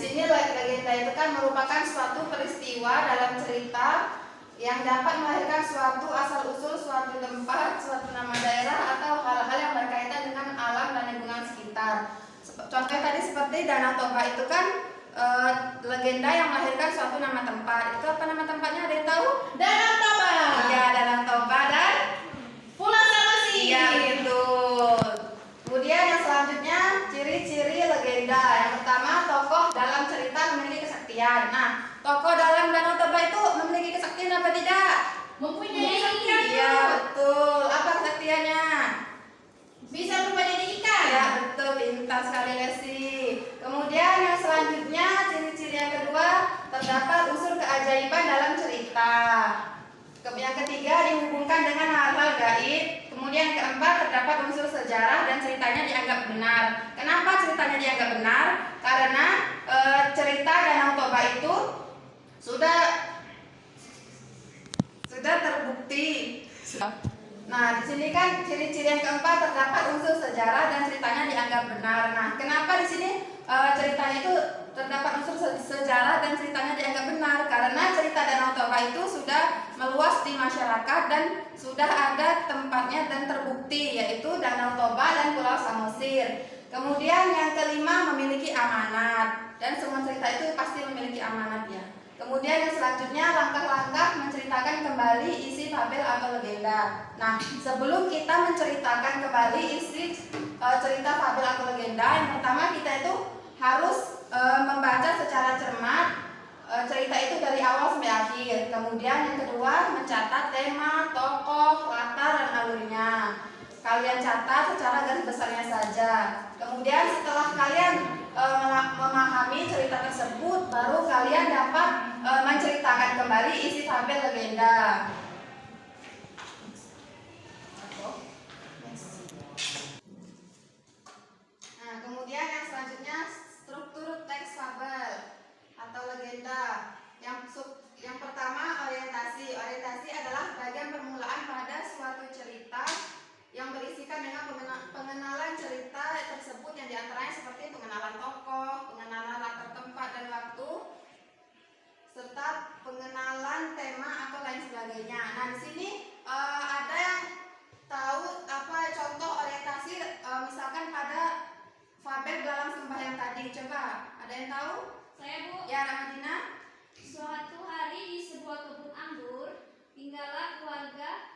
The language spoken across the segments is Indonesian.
sini legenda itu kan merupakan suatu peristiwa dalam cerita yang dapat melahirkan suatu asal-usul, suatu tempat, suatu nama daerah atau hal-hal yang berkaitan dengan alam dan lingkungan sekitar. Contoh tadi seperti Danau Toba itu kan legenda yang melahirkan suatu nama tempat. Itu apa nama tempatnya? Ada yang tahu? Danau Toba. Iya, Danau Toba dan Pulau Samosir. iya, betul. Kemudian yang selanjutnya ciri-ciri legenda. Yang pertama, tokoh dalam cerita memiliki kesaktian. Nah, tokoh dalam Danau Toba itu memiliki kesaktian apa tidak? Mempunyai kesaktian. Iya, betul. Apa kesaktiannya? Bisa berubah jadi ikan. Ya, betul. Pintar sekali Lesi. Kemudian yang selanjutnya ciri-ciri yang kedua, terdapat unsur keajaiban dalam cerita. Yang ketiga, dihubungkan dengan hal-hal gaib. Kemudian yang keempat, terdapat unsur sejarah dan ceritanya dianggap benar. Kenapa ceritanya dianggap benar? Karena cerita Danau Toba itu sudah terbukti. Nah, di sini kan ciri-ciri yang keempat, terdapat unsur sejarah dan ceritanya dianggap benar. Nah, kenapa di sini ceritanya itu terdapat unsur sejarah dan ceritanya dianggap benar? Karena cerita Danau Toba itu sudah meluas di masyarakat dan sudah ada tempatnya dan terbukti, yaitu Danau Toba dan Pulau Samosir. Kemudian yang kelima, memiliki amanat, dan semua cerita itu pasti memiliki amanat ya. Kemudian yang selanjutnya, langkah-langkah menceritakan kembali isi fabel atau legenda. Nah, sebelum kita menceritakan kembali isi cerita fabel atau legenda, yang pertama kita itu harus membaca secara cermat cerita itu dari awal sampai akhir. Kemudian yang kedua, mencatat tema, tokoh, latar, dan alurnya. Kalian catat secara garis besarnya saja. Kemudian setelah kalian memahami cerita tersebut, baru kalian dapat menceritakan kembali isi fabel legenda. Nah, kemudian yang selanjutnya struktur teks fabel atau legenda. Yang pertama, orientasi. Orientasi adalah bagian permulaan pada suatu cerita yang berisikan dengan pengenalan cerita tersebut, yang diantaranya seperti pengenalan tokoh, pengenalan latar tempat dan waktu, serta pengenalan tema atau lain sebagainya. Nah, di sini ada yang tahu apa contoh orientasi misalkan pada fabel Belalang Sembahyang tadi? Coba, ada yang tahu? Saya, Bu. Ya, Ramadina. Suatu hari di sebuah kebun anggur, tinggallah keluarga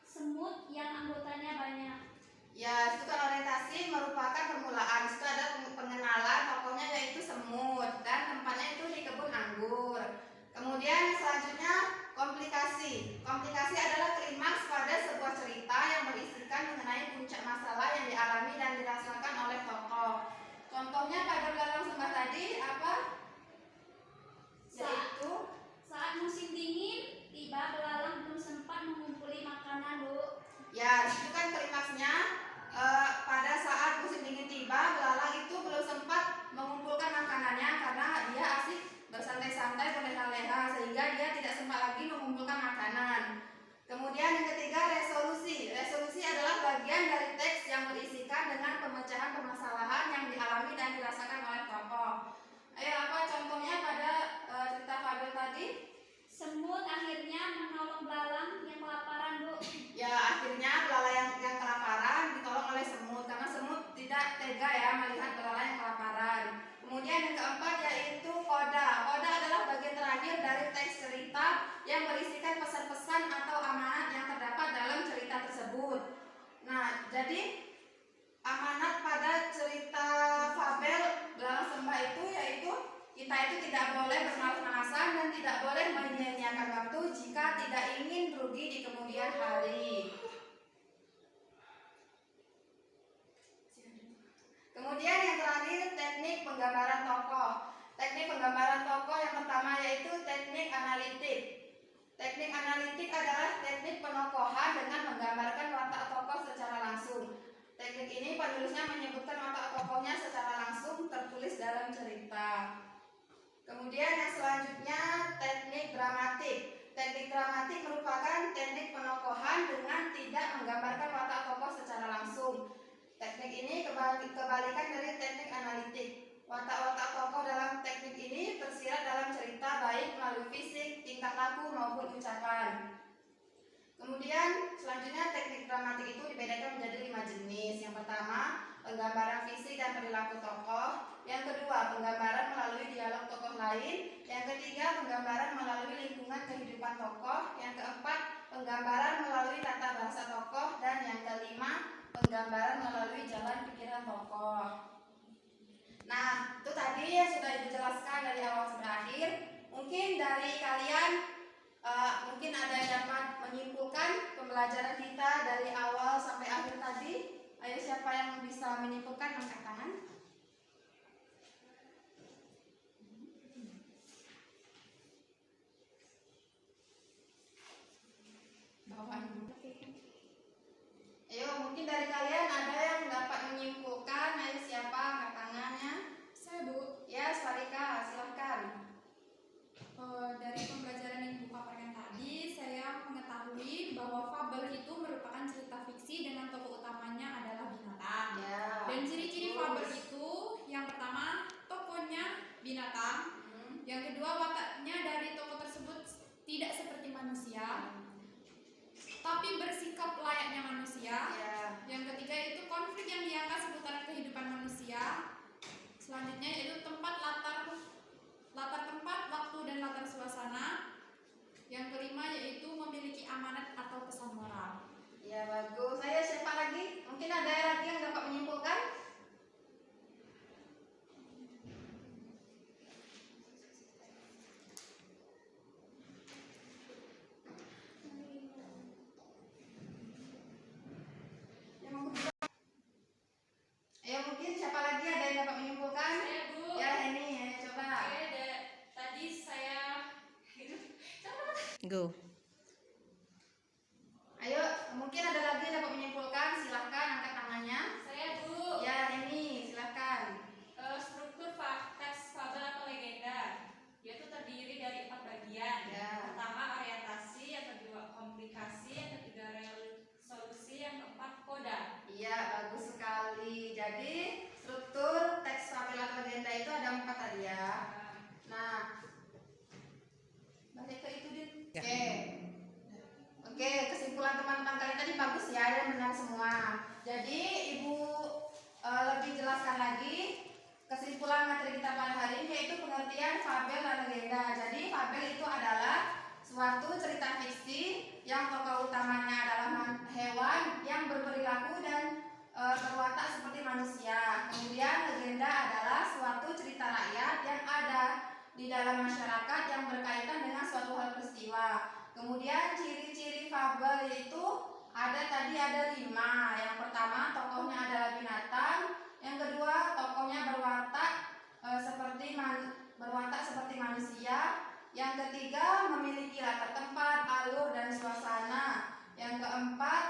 semut yang anggotanya banyak. Ya, itu kan orientasi merupakan permulaan. Itu ada pengenalan tokohnya yaitu semut dan tempatnya itu di kebun anggur. Kemudian selanjutnya komplikasi. Komplikasi adalah klimaks pada sebuah cerita yang berisikan mengenai puncak masalah yang dialami dan dirasakan oleh tokoh. Contohnya pada Belalang Sembah tadi apa? Yaitu Saat musim dingin tiba, belalang belum sempat mengumpuli makanan, Bu. ya, itu kan klimaksnya pada saat musim dingin tiba, belalang itu belum sempat mengumpulkan makanannya karena dia asik bersantai-santai berleha-leha, sehingga dia tidak sempat lagi mengumpulkan makanan. Kemudian yang ketiga, resolusi. Resolusi adalah bagian dari teks yang berisikan dengan pemecahan permasalahan yang dialami dan dirasakan oleh tokoh. Ayo, apa contohnya pada cerita fabel tadi? Semut akhirnya menolong belalang yang kelaparan, Bu. Ya, akhirnya belalang yang kelaparan ditolong oleh semut karena semut tidak tega ya melihat belalang yang kelaparan. Kemudian yang keempat yaitu koda. Koda adalah bagian terakhir dari teks cerita yang berisikan pesan-pesan atau amanat yang terdapat dalam cerita tersebut. Nah, jadi amanat pada cerita fabel Belalang Sembah itu yaitu kita itu tidak boleh bermalas-malasan dan tidak boleh menyia-nyiakan waktu jika tidak ingin rugi di kemudian hari. Kemudian yang terakhir, teknik penggambaran tokoh. Teknik penggambaran tokoh yang pertama yaitu teknik analitik. Teknik analitik adalah teknik penokohan dengan menggambarkan watak tokoh secara langsung. Teknik ini penulisnya menyebutkan watak tokohnya secara langsung tertulis dalam cerita. Kemudian yang selanjutnya, teknik dramatik. Teknik dramatik merupakan teknik penokohan dengan tidak menggambarkan watak tokoh secara langsung. Teknik ini kebalikan dari teknik analitik. Watak-watak tokoh dalam teknik Selanjutnya teknik dramatik itu dibedakan menjadi 5 jenis. Yang pertama, penggambaran fisik dan perilaku tokoh. Yang kedua, penggambaran melalui dialog tokoh lain. Yang ketiga, penggambaran melalui lingkungan kehidupan tokoh. Yang keempat, penggambaran melalui tata bahasa tokoh. Dan yang kelima, penggambaran melalui jalan pikiran tokoh. Nah, itu tadi ya sudah dijelaskan dari awal sampai akhir. Mungkin dari kalian mungkin ada yang dapat menyimpulkan pembelajaran kita dari awal sampai akhir tadi. Ayo, siapa yang bisa menyimpulkan, angkat tangan. Bawahan dulu. Ayo, mungkin dari kalian ada yang dapat menyimpulkan. Ayo, siapa angkat tangannya? Saya, Bu. Ya, Sarika, silahkan. Dari pembelajaran yang Bu paparkan tadi, saya mengetahui bahwa fabel itu merupakan cerita fiksi dengan tokoh utamanya adalah binatang. Ya. Dan ciri-ciri fabel itu, yang pertama, tokohnya binatang. Yang kedua, wataknya dari tokoh tersebut tidak seperti manusia, tapi bersikap layaknya manusia. Ya. Yang ketiga itu konflik yang diangkat seputar kehidupan manusia. Selanjutnya yaitu latar tempat, waktu, dan latar suasana. Yang kelima yaitu memiliki amanat atau pesan moral. Ya, bagus. Saya siapa lagi? Mungkin ada lagi yang dapat menyimpulkan? Ya, mungkin siapa lagi ada yang dapat menyimpulkan? Saya, Bu. Ya, ini ayo coba. Oke, tadi saya Go. Ayo, mungkin ada lagi yang dapat menyimpulkan. Silahkan angkat tangannya. saya Bu. Ya, ini silahkan. Struktur teks fabel atau legenda yaitu terdiri dari 4 bagian. Ya. Pertama orientasi, yang kedua komplikasi, yang ketiga resolusi, yang keempat koda. Iya, bagus sekali. Jadi, struktur teks fabel atau legenda itu ada 4 tadi ya. Nah, balik ke itu, Din. Ya. Oke, kesimpulan teman-teman kalian tadi bagus ya, dan benar semua. Jadi, Ibu lebih jelaskan lagi kesimpulan materi kita pada hari ini, yaitu pengertian fabel dan legenda. Jadi, fabel itu adalah suatu cerita fiksi yang tokoh utamanya adalah hewan yang berperilaku dan berwatak seperti manusia. Kemudian legenda adalah suatu cerita rakyat yang ada di dalam masyarakat yang berkaitan dengan suatu hal peristiwa. Kemudian ciri-ciri fabel itu ada 5. Yang pertama, tokohnya adalah binatang. Yang kedua, tokohnya berwatak seperti manusia. Yang ketiga, memiliki latar tempat, alur, dan suasana. Yang keempat,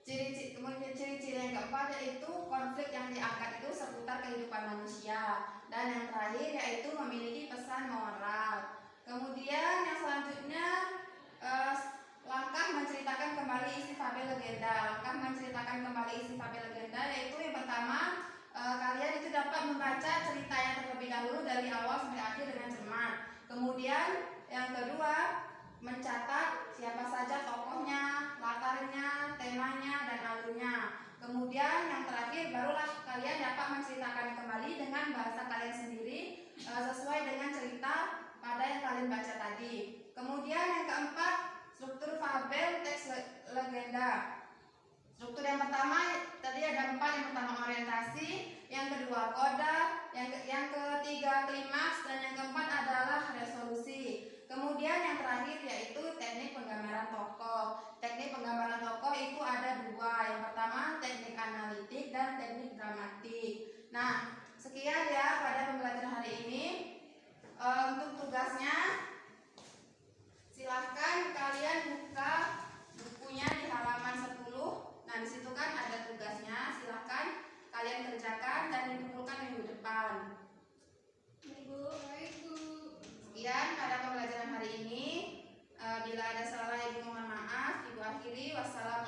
ciri-ciri yang keempat yaitu konflik yang diangkat itu seputar kehidupan manusia. Dan yang terakhir yaitu memiliki pesan moral. Kemudian yang selanjutnya, langkah menceritakan kembali isi fabel legenda. Langkah menceritakan kembali isi fabel legenda yaitu yang pertama, kalian itu dapat membaca ceritanya terlebih dahulu dari awal sampai akhir dengan cermat. Kemudian yang kedua, mencatat siapa saja tokohnya, latarnya, temanya, dan alurnya. Kemudian yang terakhir, barulah kalian dapat menceritakan kembali dengan bahasa kalian sendiri sesuai dengan cerita pada yang kalian baca tadi. Kemudian yang keempat, struktur fabel teks legenda. Struktur yang pertama tadi ada 4. Yang pertama orientasi, yang kedua koda, yang ketiga klimaks, dan yang keempat adalah resolusi. Kemudian yang terakhir yaitu teknik penggambaran tokoh. Teknik penggambaran tokoh itu ada 2. Yang pertama teknik analitik dan teknik dramatik. Nah, sekian ya pada pembelajaran hari ini. Untuk tugasnya, silahkan kalian buka bukunya di halaman 10. Nah, di situ kan ada tugasnya. Silahkan kalian kerjakan dan dikumpulkan minggu depan. Baik, Bu. Sekian pada pembelajaran hari ini. Bila ada salah, Ibu mohon maaf. Ibu akhiri. Wassalamualaikum.